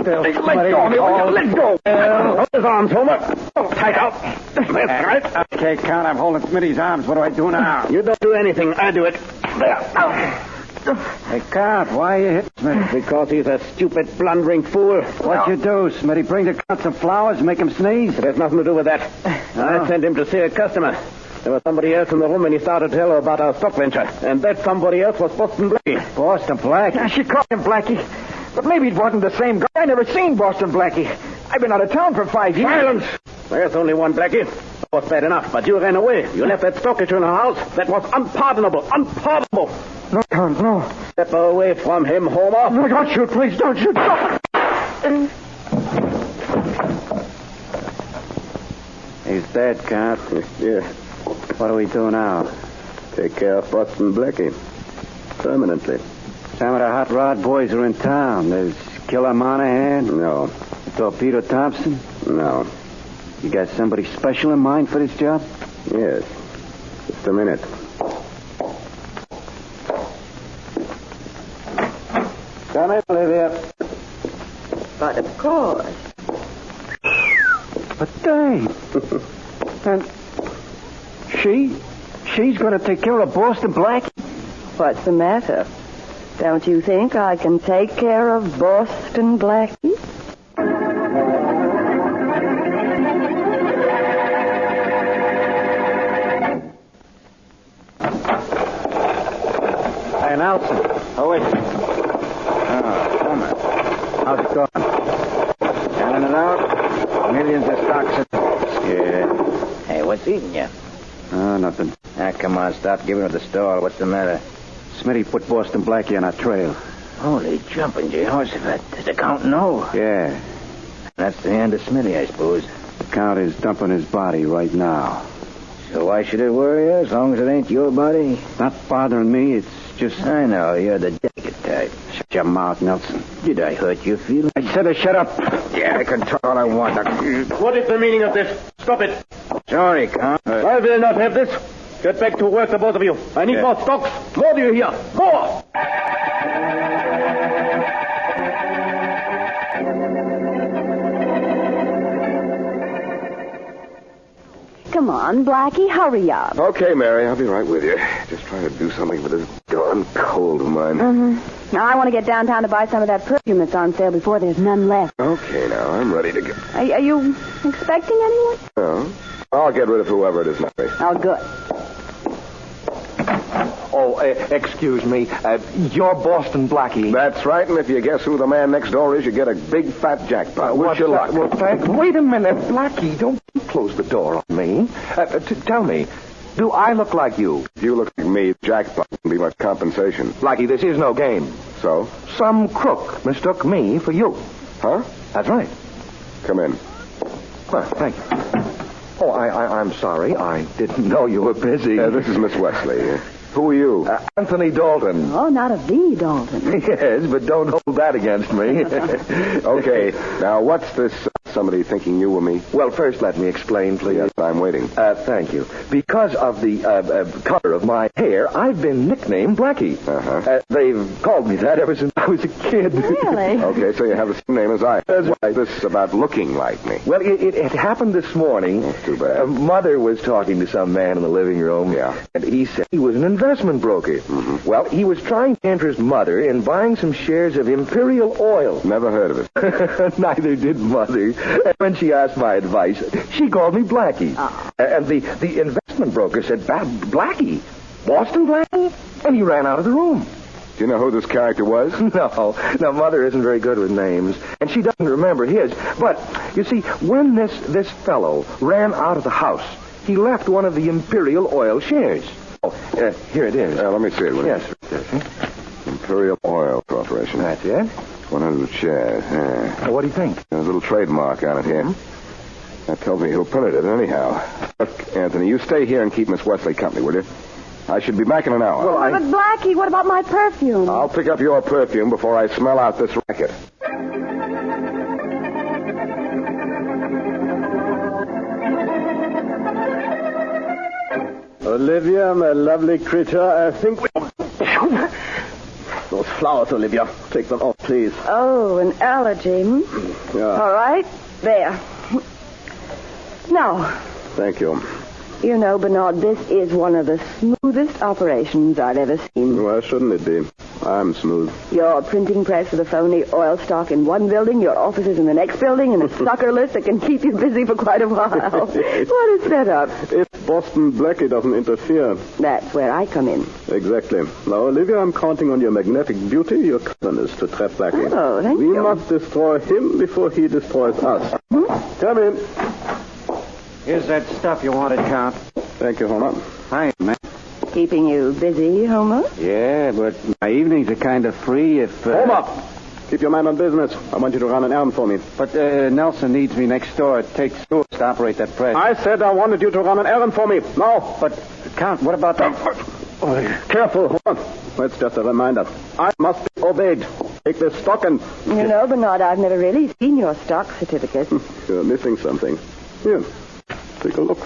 still. Let go of me, let go. Hold his arms, Homer. Tight out. That's right. Okay, Count, I'm holding Smitty's arms. What do I do now? You don't do anything. I do it. There. Hey, Count, why are you hitting Smitty? Because he's a stupid, blundering fool. What'd you do, Smitty? Bring the Count some flowers and make him sneeze? It has nothing to do with that. I sent him to see a customer. There was somebody else in the room and he started to tell her about our stock venture. And that somebody else was Boston Blackie. Boston Blackie? She called him Blackie. But maybe it wasn't the same guy. I never seen Boston Blackie. I've been out of town for 5 years. Silence! There's only one Blackie. That was bad enough, but you ran away. You left that stock issue in her house. That was unpardonable. Unpardonable. No, Count, no. Step away from him, Homer. No, don't shoot, please. Don't shoot. He's dead, Count. Yeah. What do we do now? Take care of Boston Blackie. Permanently. Some of the hot rod boys are in town. There's Killer Monahan. No. Torpedo Thompson. No. You got somebody special in mind for this job? Yes. Just a minute. Come in, Olivia. But of course. But Dave. And she's going to take care of Boston Blackie? What's the matter? Don't you think I can take care of Boston Blackie? Hey, Nelson. Oh, wait. Oh, Homer. How's it going? Selling it out? Millions of stocks in Yeah. Hey, what's eating you? Oh, nothing. Ah, come on, stop giving her the stall. What's the matter? Smitty put Boston Blackie on our trail. Holy jumping Jehoshaphat. Does the Count know? Yeah. That's the end of Smitty, I suppose. The Count is dumping his body right now. So why should it worry you, as long as it ain't your body? Not bothering me, it's just... I know, you're the delicate type. Shut your mouth, Nelson. Did I hurt your feelings? I said to shut up. Yeah, I can talk all I want. What is the meaning of this? Stop it. Sorry, Count. I will not have this. Get back to work, the both of you. I need more stocks. More, do you hear? More! Come on, Blackie, hurry up. Okay, Mary, I'll be right with you. Just trying to do something for this darn cold of mine. Now, I want to get downtown to buy some of that perfume that's on sale before there's none left. Okay, now, I'm ready to go. Are you expecting anyone? No. I'll get rid of whoever it is, Mary. Oh, good. Oh, excuse me. You're Boston Blackie. That's right, and if you guess who the man next door is, you get a big fat jackpot. Wish you luck. Well, wait a minute, Blackie. Don't close the door on me. Tell me, do I look like you? If you look like me, jackpot wouldn't be much compensation. Blackie, this is no game. So? Some crook mistook me for you. Huh? That's right. Come in. Well, thank you. Oh, I'm sorry. I didn't know you were busy. This is Miss Wesley. Who are you? Anthony Dalton. Oh, not a V. Dalton. Yes, but don't hold that against me. Okay. Now, what's this somebody thinking you or me? Well, first let me explain, please. Yes, I'm waiting. Thank you. Because of the color of my hair, I've been nicknamed Blackie. They've called me that ever since I was a kid. Really? Okay, so you have the same name as I. What's this about looking like me? Well, it happened this morning. That's too bad. Mother was talking to some man in the living room. Yeah. And he said he was an investment broker. Mm-hmm. Well, he was trying to interest Mother in buying some shares of Imperial Oil. Never heard of it. Neither did Mother. And when she asked my advice, she called me Blackie. And the investment broker said, Blackie? Boston Blackie? And he ran out of the room. Do you know who this character was? No, Mother isn't very good with names, and she doesn't remember his. But, you see, when this fellow ran out of the house, he left one of the Imperial Oil shares. Oh, here it is. Let me see it. Yes. Imperial Oil Corporation. That's it. 100 shares. Yeah. What do you think? There's a little trademark on it here. That tells me who printed it anyhow. Look, Anthony, you stay here and keep Miss Wesley company, will you? I should be back in an hour. Well, But, Blackie, what about my perfume? I'll pick up your perfume before I smell out this racket. Olivia, my lovely creature, I think we... Those flowers, Olivia. Take them off, please. please. Oh, an allergy. Yeah. All right. There. Now, Thank you. you know, Bernard, this is one of the smoothest operations I've ever seen. Why shouldn't it be? I'm smooth. Your printing press with a phony oil stock in one building, your offices in the next building, and a sucker list that can keep you busy for quite a while. What a setup. If Boston Blackie doesn't interfere. That's where I come in. Exactly. Now, Olivia, I'm counting on your magnetic beauty, your cleverness to trap Blackie. Oh, thank you. We must destroy him before he destroys us. Come in. Here's that stuff you wanted, Count. Thank you, Homer. Hi, man. Keeping you busy, Homer? Yeah, but my evenings are kind of free if... Homer! Keep your mind on business. I want you to run an errand for me. But Nelson needs me next door. It takes schools to operate that press. I said I wanted you to run an errand for me. Now. But, Count, what about that... Careful, Homer. That's just a reminder. I must be obeyed. Take this stock and... You know, Bernard, I've never really seen your stock certificate. You're missing something. Here. Take a look.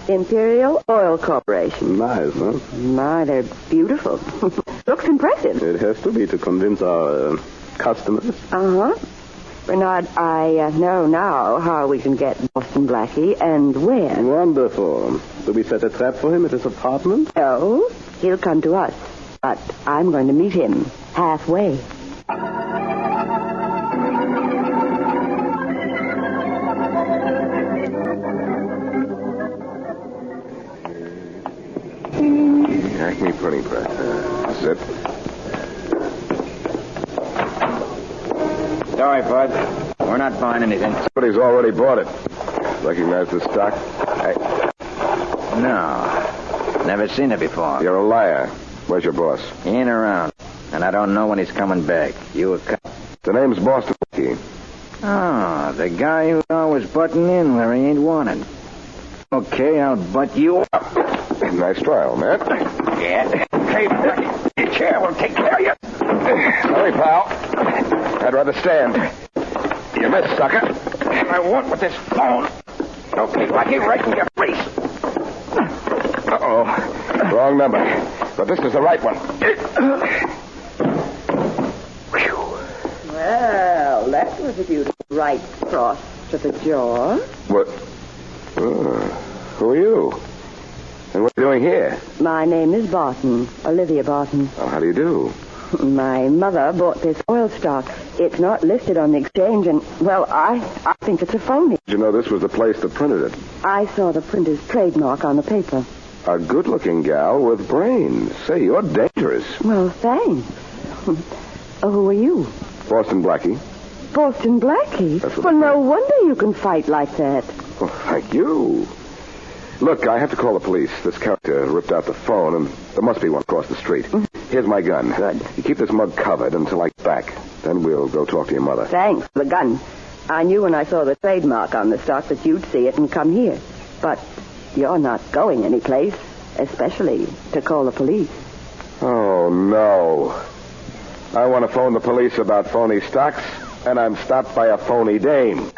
Imperial Oil Corporation. Nice, huh? My, they're beautiful. Looks impressive. It has to be to convince our customers. Uh-huh. Bernard, I know now how we can get Boston Blackie and where. Wonderful. Do we set a trap for him at his apartment? No, he'll come to us. But I'm going to meet him halfway. Acme printing press. That's it. Sorry, Bud. We're not buying anything. Somebody's already bought it. Recognize the stock? No. Never seen it before. You're a liar. Where's your boss? He ain't around. And I don't know when he's coming back. You a cop? The name's Boston Blackie. Oh, the guy who's always butting in where he ain't wanted. Okay, I'll butt you up. Nice trial, man. Yeah. Hey, your chair will take care of you. Sorry, pal. I'd rather stand. You missed, sucker. I want with this phone. Okay, Blackie, right in your face. Uh-oh. Wrong number. But this is the right one. Well, that was a beautiful right cross to the jaw. What? Who are you? And what are you doing here? My name is Barton, Olivia Barton. Oh, how do you do? My mother bought this oil stock. It's not listed on the exchange, and, well, I think it's a phony. Did you know this was the place that printed it? I saw the printer's trademark on the paper. A good-looking gal with brains. Say, you're dangerous. Well, thanks. Oh, who are you? Boston Blackie. Boston Blackie? That's what Well, I no wonder you can fight like that. Oh, thank you. Look, I have to call the police. This character ripped out the phone, and there must be one across the street. Here's my gun. Good. You keep this mug covered until I get back. Then we'll go talk to your mother. Thanks for the gun. I knew when I saw the trademark on the stock that you'd see it and come here. But you're not going anyplace, especially to call the police. Oh, no. I want to phone the police about phony stocks, and I'm stopped by a phony dame.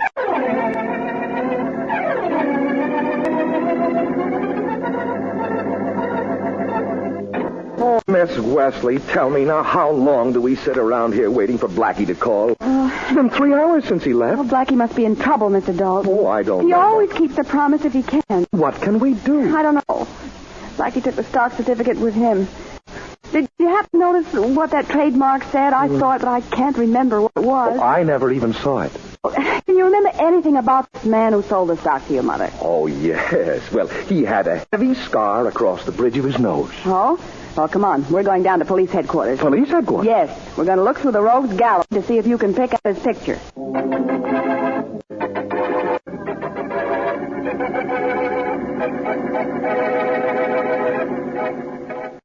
Oh, Miss Wesley, tell me now, how long do we sit around here waiting for Blackie to call? It's been 3 hours since he left. Well, Blackie must be in trouble, Mr. Dalton. Oh, I don't He know. always keeps a promise if he can. What can we do? I don't know. Blackie took the stock certificate with him. Did you happen to notice what that trademark said? I saw it, but I can't remember what it was. Oh, I never even saw it. Can you remember anything about this man who sold the stock to your mother? Oh, yes. Well, he had a heavy scar across the bridge of his nose. Oh? Well, come on. We're going down to police headquarters. Police headquarters? Yes. We're going to look through the rogues gallery to see if you can pick up his picture.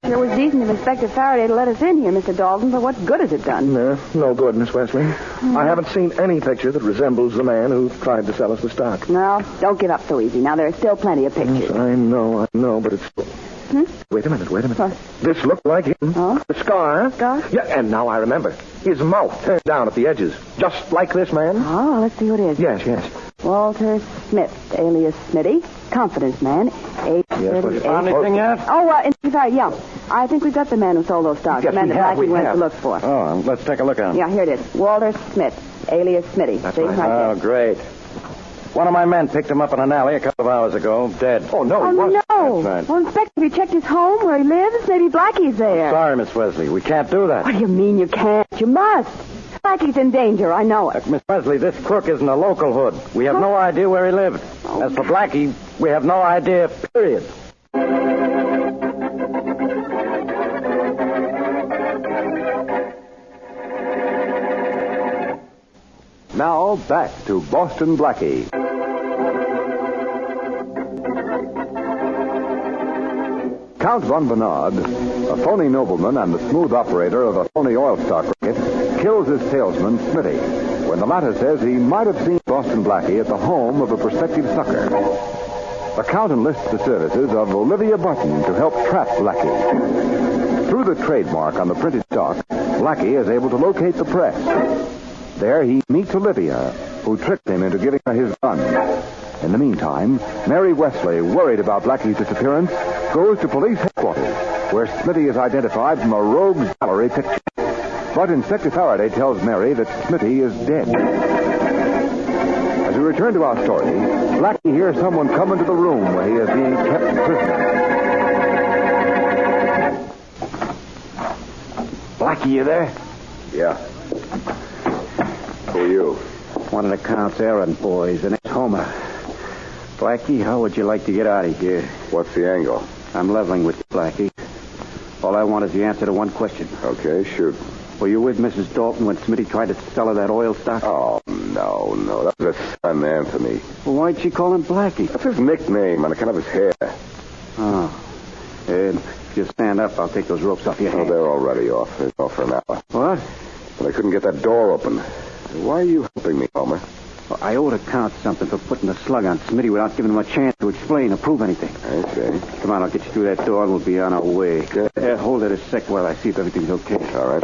Sure was decent of Inspector Faraday to let us in here, Mr. Dalton, but what good has it done? No good, Miss Wesley. I haven't seen any picture that resembles the man who tried to sell us the stock. No, don't give up so easy. Now, there are still plenty of pictures. Yes, I know, but it's... Wait a minute. What? This looked like him. Oh? The scar. Scar? Yeah, and now I remember. His mouth turned down at the edges, just like this man. Oh, let's see who it is. Yes. Walter Smith, alias Smitty, confidence man, age Yes, 38. Found anything yet? Oh, sorry, yeah. I think we've got the man who sold those stocks. Yes, the man we that have, Blackie we went have. to look for. Oh, let's take a look at him. Yeah, here it is. Walter Smith, alias Smitty. That's See, right. right Oh, great. One of my men picked him up in an alley a couple of hours ago, dead. Oh, no, there. he wasn't. No. That's right. Well, Inspector, have you checked his home, where he lives? Maybe Blackie's there. Sorry, Miss Wesley. We can't do that. What do you mean you can't? You must. Blackie's in danger. I know it. Look, Miss Wesley, this crook isn't a local hood. We have no idea where he lived. As for Blackie, we have no idea, period. Now, back to Boston Blackie. Count von Bernard, a phony nobleman and the smooth operator of a phony oil stock racket, kills his salesman, Smitty, when the latter says he might have seen Boston Blackie at the home of a prospective sucker. The Count enlists the services of Olivia Button to help trap Blackie. Through the trademark on the printed stock, Blackie is able to locate the press. There he meets Olivia, who tricked him into giving her his gun. In the meantime, Mary Wesley, worried about Blackie's disappearance, goes to police headquarters, where Smitty is identified from a rogues gallery picture. But Inspector Faraday tells Mary that Smitty is dead. As we return to our story, Blackie hears someone come into the room where he is being kept prisoner. Blackie, you there? Yeah. Who are you? One of the Count's errand boys, and it's Homer. Blackie, how would you like to get out of here? What's the angle? I'm leveling with you, Blackie. All I want is the answer to one question. Okay, shoot. Were you with Mrs. Dalton when Smitty tried to sell her that oil stock? Oh, no. That was his son, Anthony. Well, why'd she call him Blackie? That's his nickname on account of his hair. Oh. If you stand up, I'll take those ropes off your Oh, hands. they're already off. They're off for an hour. What? But I couldn't get that door open. Why are you helping me, Homer? Well, I owe the Count something for putting the slug on Smitty without giving him a chance to explain or prove anything. I see. Come on, I'll get you through that door and we'll be on our way. Good. Hold it a sec while I see if everything's okay. All right.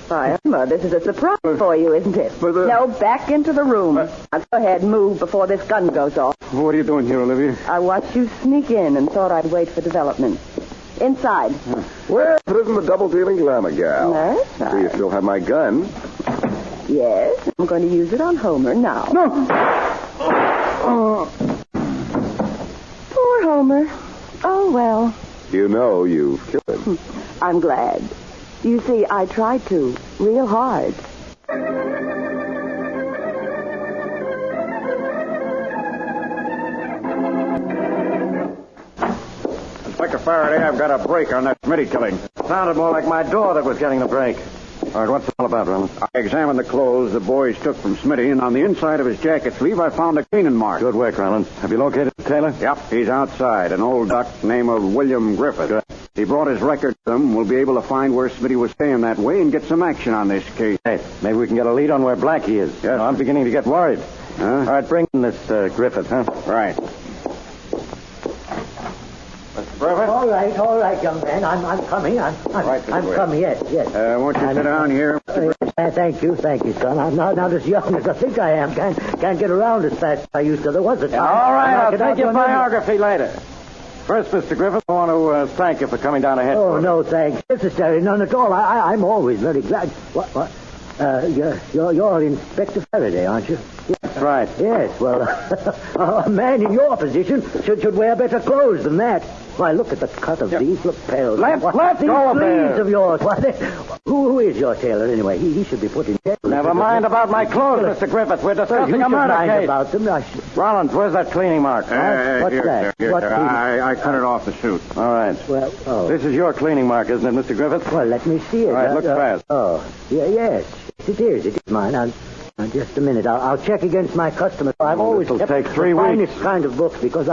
Why, Emma, this is a surprise for you, isn't it? No, back into the room. Now, go ahead, move before this gun goes off. What are you doing here, Olivia? I watched you sneak in and thought I'd wait for development. Inside. Well, it isn't a double-dealing glamour gal. That's So you right. still have my gun? Yes, I'm going to use it on Homer now. No! Poor Homer. Oh, well. You know you've killed him. I'm glad. You see, I tried to. Real hard. Inspector Faraday, I've got a break on that Smitty killing. Sounded more like my door that was getting the break. All right, what's it all about, Roland? I examined the clothes the boys took from Smitty, and on the inside of his jacket sleeve, I found a cleaning mark. Good work, Roland. Have you located the tailor? Yep, he's outside. An old duck named William Griffith. Good. He brought his record with him. We'll be able to find where Smitty was staying that way and get some action on this case. Hey, maybe we can get a lead on where Blackie is. Yes. I'm beginning to get worried. Huh? All right, bring in this Griffith, huh? Right. All right, young man. I'm coming. I'm coming. Yes. Won't you sit down here? Thank you, son. I'm not as young as I think I am. Can't get around as fast as I used to. There was a time. All right, I'll when I take your could outrun biography later. First, Mr. Griffith, I want to thank you for coming down ahead. Oh, no, thanks. Necessary. None at all. I'm always very glad. What? You're Inspector Faraday, aren't you? That's right. Yes, well, a man in your position should wear better clothes than that. Why, look at the cut of these lapels. Let's these go there. sleeves of yours. Who is your tailor, anyway? He should be put in jail. Never mind about my clothes, Mr. Griffith. We're Well, you discussing should a murder mind case. about them. Rollins, where's that cleaning mark? What's that? Here. What cleaning? I cut it off the suit. All right. Well, This is your cleaning mark, isn't it, Mr. Griffith? Well, let me see it. All right, look fast. Yes, it is. It is mine. Now, just a minute. I'll check against my customers. I've always this'll kept take 3 the weeks. finest kind of books because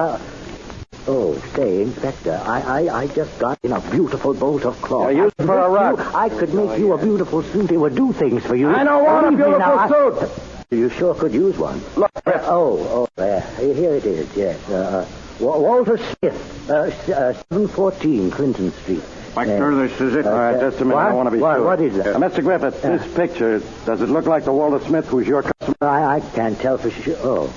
Oh, say, Inspector, I just got in a beautiful bolt of cloth. Yeah, use it for a rug. I could make you a beautiful suit. It would do things for you. I don't want a Believe me now, beautiful suit. You sure could use one. Look, Here it is, yes. Walter Smith, 714 Clinton Street. Inspector, this is it. All right, just a minute. I want to be sure. What is that? Mr. Griffith, this picture, does it look like the Walter Smith who's your customer? I can't tell for sure.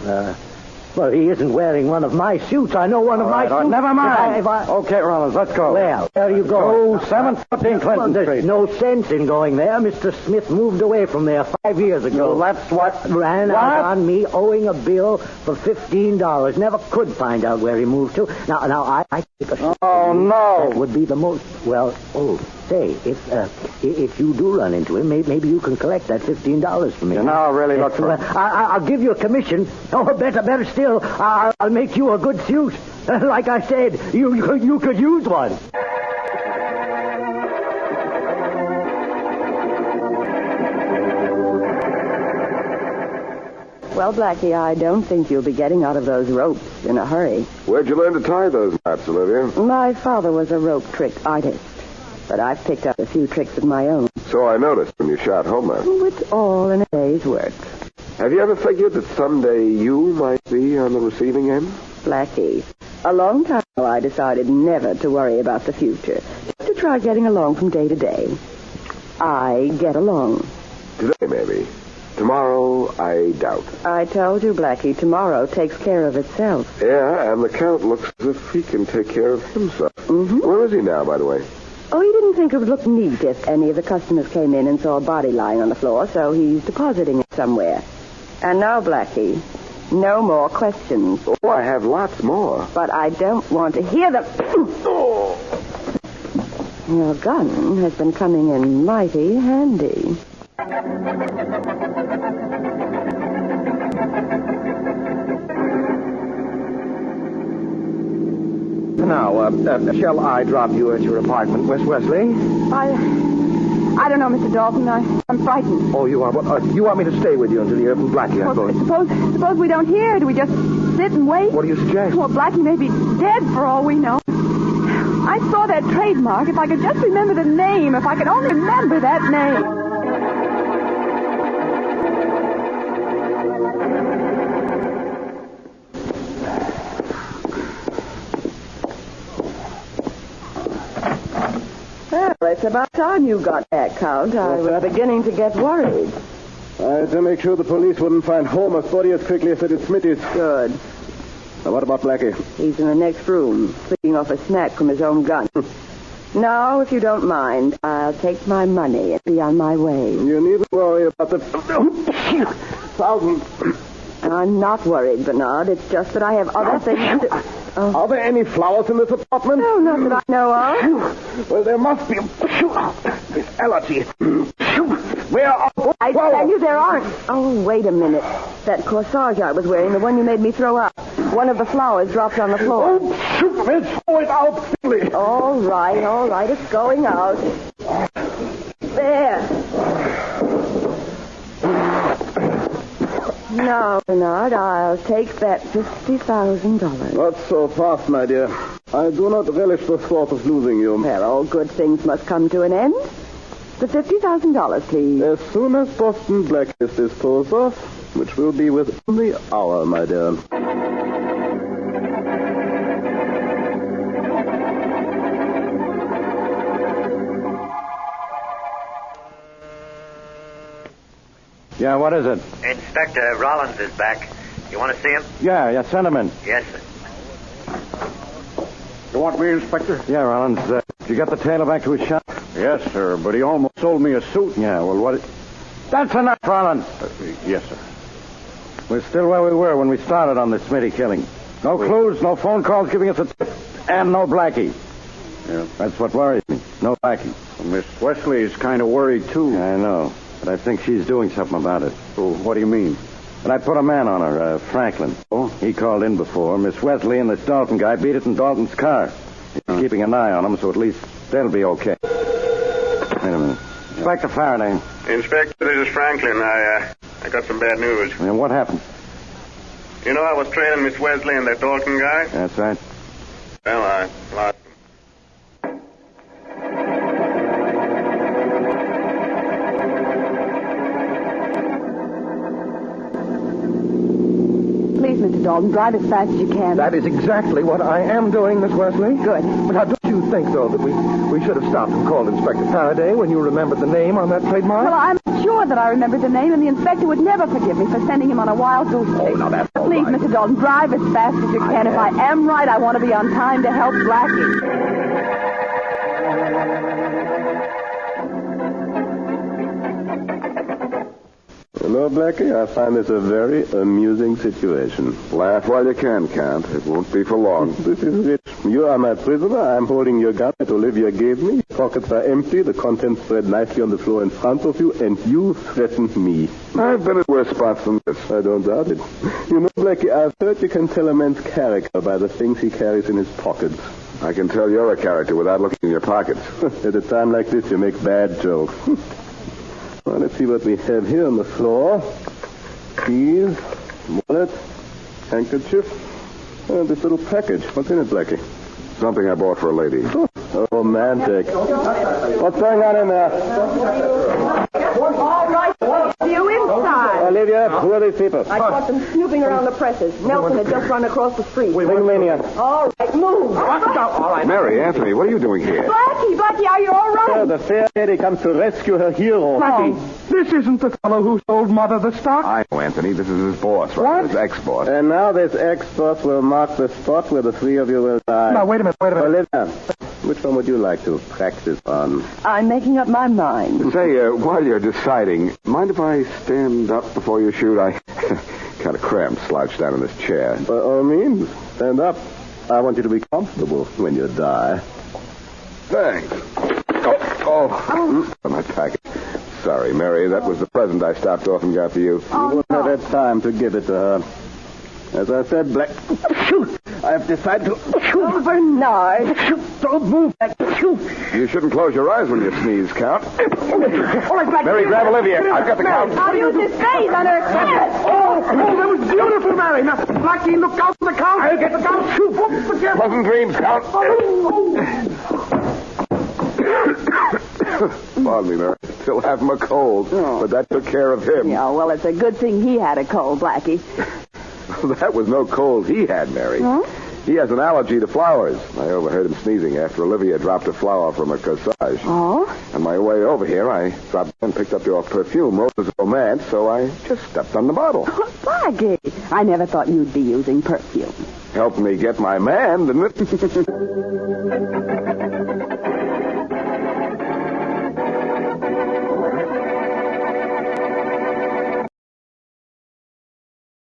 Well, he isn't wearing one of my suits. I know one of my suits. Never mind. If I- Okay, Rollins, let's go. Well, where are you going? 714 Well, Clinton there's Street. no sense in going there. Mr. Smith moved away from there 5 years ago. Well, that's what... Ran out on me owing a bill for $15. Never could find out where he moved to. Now, I take a... Oh, no. That would be the most... Well, say, if you do run into him, maybe you can collect that $15 for me. You now really look for... I'll give you a commission. Oh, better still, I'll make you a good suit. Like I said, you could use one. Well, Blackie, I don't think you'll be getting out of those ropes in a hurry. Where'd you learn to tie those knots, Olivia? My father was a rope trick artist, but I've picked up a few tricks of my own. So I noticed when you shot Homer. It's all in a day's work. Have you ever figured that someday you might be on the receiving end? Blackie, a long time ago I decided never to worry about the future, just to try getting along from day to day. I get along. Today, maybe. Tomorrow, I doubt. I told you, Blackie, tomorrow takes care of itself. Yeah, and the Count looks as if he can take care of himself. Mm-hmm. Where is he now, by the way? Oh, he didn't think it would look neat if any of the customers came in and saw a body lying on the floor, so he's depositing it somewhere. And now, Blackie, no more questions. Oh, I have lots more. But I don't want to hear them. Your gun has been coming in mighty handy. Now, shall I drop you at your apartment, Miss Wesley? I don't know, Mr. Dalton. I'm frightened. Oh, you are? What, you want me to stay with you until you hear from Blackie, I suppose? Suppose we don't hear. Do we just sit and wait? What do you suggest? Well, Blackie may be dead for all we know. I saw that trademark. If I could just remember the name. If I could only remember that name. Well, it's about time you got that, Count. I was beginning to get worried. I had to make sure the police wouldn't find Homer's body as quickly as they did Smitty's. Good. Now, what about Blackie? He's in the next room, flicking off a snack from his own gun. Now, if you don't mind, I'll take my money and be on my way. You needn't worry about the 1,000. I'm not worried, Bernard. It's just that I have other things to... Oh. Are there any flowers in this apartment? No, not that I know of. Well, there must be. Miss Allergy. Where are the I flowers? tell you there aren't. Oh, wait a minute. That corsage I was wearing, the one you made me throw out. One of the flowers dropped on the floor. Oh, shoot, Miss, throw it out quickly. All right. It's going out. There. Now, Bernard, I'll take that $50,000. Not so fast, my dear. I do not relish the thought of losing you. Well, all good things must come to an end. The $50,000, please. As soon as Boston Black is disposed of, which will be within the hour, my dear. Yeah, what is it? Inspector Rollins is back. You want to see him? Yeah, send him in. Yes, sir. You want me, Inspector? Yeah, Rollins, did you get the tailor back to his shop? Yes, sir, but he almost sold me a suit. Yeah, well, what... That's enough, Rollins. Yes, sir. We're still where we were when we started on this Smitty killing. No clues, no phone calls giving us a tip, and no Blackie. Yeah. That's what worries me. No Blackie. Well, Miss Wesley's kind of worried, too. I know, but I think she's doing something about it. Oh, what do you mean? But I put a man on her, Franklin. Oh? He called in before. Miss Wesley and this Dalton guy beat it in Dalton's car. He's keeping an eye on them, so at least they'll be okay. Wait a minute. Inspector Faraday. Inspector, this is Franklin. I got some bad news. And what happened? You know I was trailing Miss Wesley and that Dalton guy? That's right. Well, I lost him. Please, Mr. Dalton, drive as fast as you can. That is exactly what I am doing, Miss Wesley. Good. But now, don't you think, though, that we should have stopped and called Inspector Faraday when you remembered the name on that trademark? Well, I'm sure sure that I remembered the name, and the inspector would never forgive me for sending him on a wild goose chase. Oh, now that's all Please, right. Mr. Dalton, drive as fast as you can. If I am right, I want to be on time to help Blackie. Hello, Blackie. I find this a very amusing situation. Laugh while you can, Count. It won't be for long. This is rich. You are my prisoner. I'm holding your gun that Olivia gave me. Pockets are empty. The contents spread nicely on the floor in front of you, and you threaten me. I've been in worse spots than this. I don't doubt it. You know, Blackie, I've heard you can tell a man's character by the things he carries in his pockets. I can tell you're a character without looking in your pockets. At a time like this, you make bad jokes. Well, let's see what we have here on the floor. Keys, wallet, handkerchief, and this little package. What's in it, Blackie? Something I bought for a lady. Oh, romantic. What's going on in there? All right, you inside. Olivia, who are these people? I caught them snooping around the presses. Nelson had just run across the street. Mania. All right, move. All right. Mary, Anthony, what are you doing here? Blackie, are you all right? The fair lady comes to rescue her hero. This isn't the fellow who sold Mother the stock. I know, Anthony. This is his boss, right? His ex-boss. And now this ex-boss will mark the spot where the three of you will die. Now, wait a minute. Olivia, which one would you like to practice on? I'm making up my mind. Say, while you're deciding, mind if I stand up before you shoot? I kind of cramped, slouched down in this chair. By all means, stand up. I want you to be comfortable when you die. Thanks. Oh. My package. Sorry, Mary. That was the present I stopped off and got for you. You won't have had time to give it to her. As I said, Black... Shoot! I've decided to... Shoot! Oh, Bernard. Shoot! Don't move, Black. Shoot! You shouldn't close your eyes when you sneeze, Count. All right, Blackie. Mary, grab Olivia. I've got the Count. I'll use his face on her chest. Oh, that was beautiful, Mary. Now, Blackie, look out for the count. I'll get the count. Shoot. Whoop, be careful. Pleasant dreams, Count. Pardon me, Mary. Still have him a cold, but that took care of him. Yeah, well, it's a good thing he had a cold, Blackie. That was no cold he had, Mary. Huh? He has an allergy to flowers. I overheard him sneezing after Olivia dropped a flower from her corsage. Oh? On my way over here, I dropped and picked up your perfume, Roses of Romance, so I just stepped on the bottle. Blackie, I never thought you'd be using perfume. Helped me get my man, didn't it?